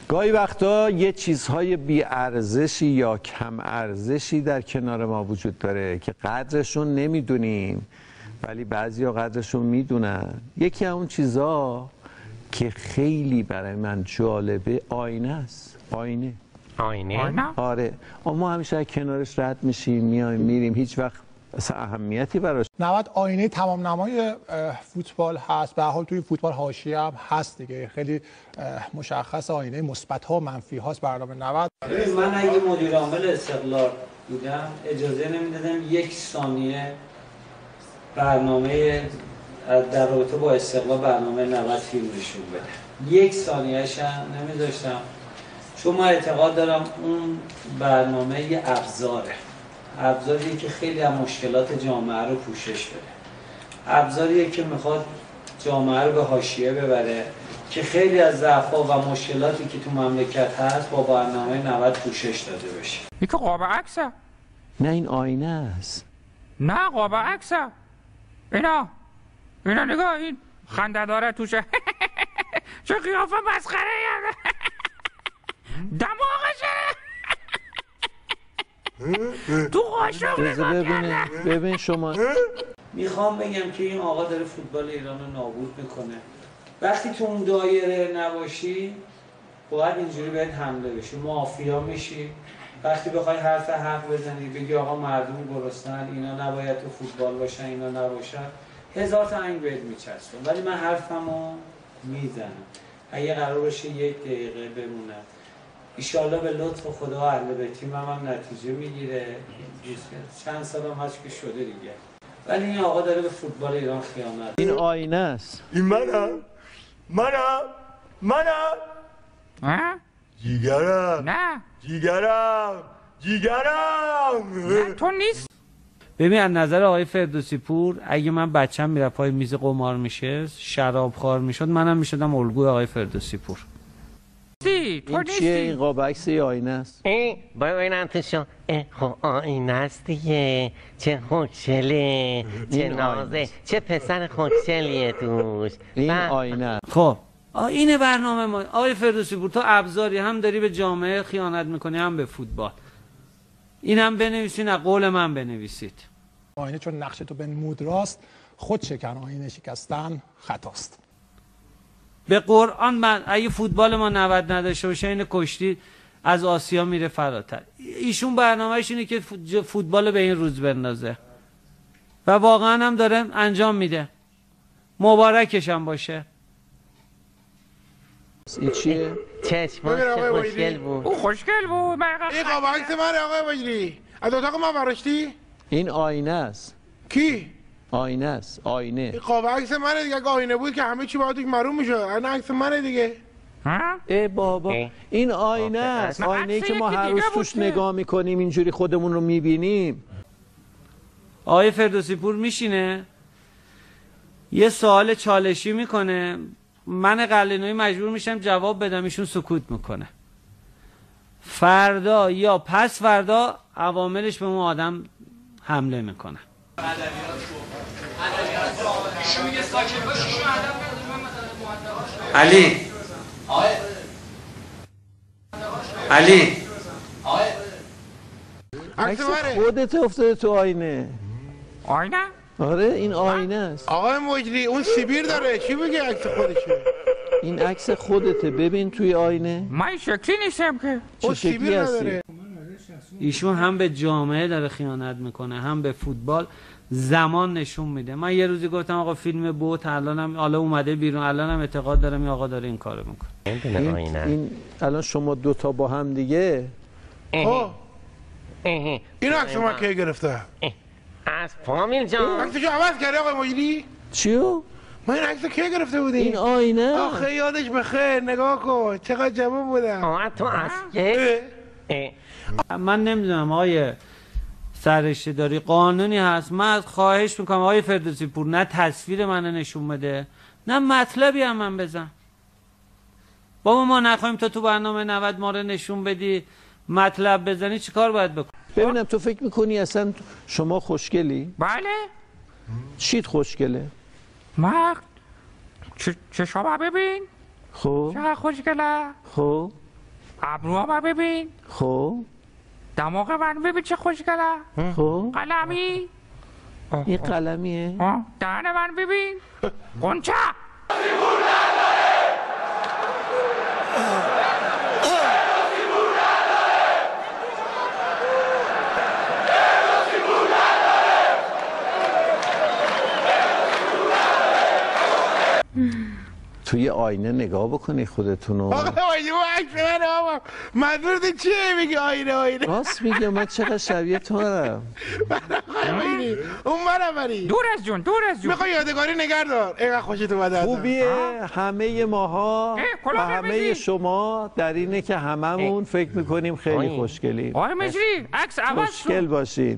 گاهی وقتا یه چیزهای بی‌ارزشی یا کم ارزشی در کنار ما وجود داره که قدرشون نمیدونیم، ولی بعضیا قدرشون میدونن. یکی از اون چیزا که خیلی برای من جالبه آینه است. آینه؟ آره. ما همیشه از کنارش رد میشیم، میایم میریم، هیچ وقت اصلا اهمیتی براش. 90 آینه تمام نمای فوتبال هست. به هر حال توی فوتبال حاشیه هم هست دیگه، خیلی مشخص آینه مثبت ها و منفی هاست برنامه 90. من اگه مدیر عامل استقلال بودم اجازه نمیدادم یک ثانیه برنامه در رابطه با استقلال برنامه 90 فیلم نشون بده. یک ثانیه‌اش نمیذاشتم، چون من اعتقاد دارم اون برنامه یه ابزاریه که خیلی از مشکلات جامعه رو پوشش بده. ابزاریه که میخواد جامعه رو به حاشیه ببره که خیلی از ضعف‌ها و مشکلاتی که تو مملکت هست با برنامه 90 پوشش داده بشه. این که قاب عکسه. نه این آینه است. نه قاب عکسه. اینا نگاه، این خنده داره توشه. چه قیافه مسخره یه دماغشه. تو قاشق ببین شما. میخوام بگم که این آقا داره فوتبال ایران رو نابود میکنه. وقتی تو اون دایره نباشی باید اینجوری بهت حمله بشی، مافیا میشی. وقتی بخوای حرف بزنی بگی آقا مردم گرسنن، اینا نباید تو فوتبال باشن، اینا نباشن، هزار تا انگ بهت میچسبن. ولی من حرفمو میزنم. اگه قرار باشه یک دقیقه بمونم، ایشالله به لطف خدا و اهل بیتیم هم نتیجه میگیره. چند سال هم هست که شده دیگه. ولی این آقا داره به فوتبال ایران خیانت. این آینه است. این منم جیگرم. نه تو نیست. ببین از نظر آقای فردوسی پور، اگه من بچم میره پای میز قمار میشه، شراب خوار میشد، منم میشدم الگوی آقای فردوسی پور. این چیه؟ این قاب عکس آینه است. ببینم تو شو. خب آینه است دیگه. چه خوشگله، چه نازه، چه پسر خوشگلیه توش. این آینه. خب اینه برنامه ما. آقای فردوسی پور، تو ابزاری هم داری به جامعه خیانت میکنی، هم به فوتبال. این هم بنویسین، از قول من بنویسید. آینه چون نقش تو بنمود راست، خود شکن آینه شکستن خطاست. به قرآن من اگه فوتبال ما 90 نداشته باشه، این کشتی از آسیا میره فراتر. ایشون برنامه‌اش اینه که فوتبال به این روز بندازه و واقعا هم داره انجام میده. مبارکش هم باشه. این چیه؟ چشماش خوشگل بود. او خوشگل بود. این قاب عکس منه آقای مجری. از اتاق من برداشتی؟ این آینه است. کی؟ آینه است. آینه. این قاب عکس منه دیگه. اگه آینه بود که همه چی باید معلوم میشد. این عکس منه دیگه. ای بابا این آینه است. آینه‌ای که ما هر روز توش نگاه میکنیم، اینجوری خودمون رو میبینیم. آقای فردوسی پور میشینه یه سوال چالشی میکنه، من قلعه‌نویی مجبور میشم جواب بدم، ایشون سکوت میکنه. فردا یا پس فردا عواملش به اون آدم حمله میکنه. علی عکس خودت افتاده تو آینه. آینه؟ آره این آینه است. آقای مجری اون سیبیر داره، چی بگه عکس خودشه؟ این عکس خودته، ببین توی آینه. من شکلی نیستم که. چه شکلی هستی؟ ایشون هم به جامعه داره خیانت میکنه، هم به فوتبال. زمان نشون میده. من یه روزی گفتم آقا فیلم بوت الانم حالا اومده بیرون، الانم اعتقاد دارم این آقا داره این کارو میکنه. این الان شما دوتا با هم دیگه. این عکس من کی گرفته؟ از فامیل جان. عکسشو عوض کردی آقای مجری؟ چیو؟ ما این عکس کی گرفته بودیم؟ این آینه. آخه یادش بخیر، نگاه کن چقدر جوان بودم. تو اصله؟ من نمیدونم آقای سررشته داری، قانونی هست. من خواهش میکنم آقای فردوسی پور نه تصویر منو نشون بده، نه مطلبی هم من بزن. بابا ما نخواهیم تو برنامه 90 ما رو نشون بدی، مطلب بزنی، چی کار باید بکن؟ ببینم تو فکر میکنی اصلا شما خوشگلی؟ بله. چیت خوشگله؟ چه شما ببین. خب چقدر خوشگله. خب ابروها ببین، خب دماغ من ببین چه خوشگله. خب قلمی. این قلمیه. دهن من ببین، قنچه. توی آینه نگاه بکنی خودتونو. آقا آینه و عکس من آقا منظورت چیه میگی آینه؟ راست میگه، من چقدر شبیه تو هم. اون منم بری دور از جون، دور از جون. میخوای یادگاری نگه دار. اینقدر خوشت اومده. خوبیه همه ماها و همه بزنی. شما در اینه که هممون فکر میکنیم خیلی خوشگلیم. آقای مجری عکس عوض شد. خوشگل باشین.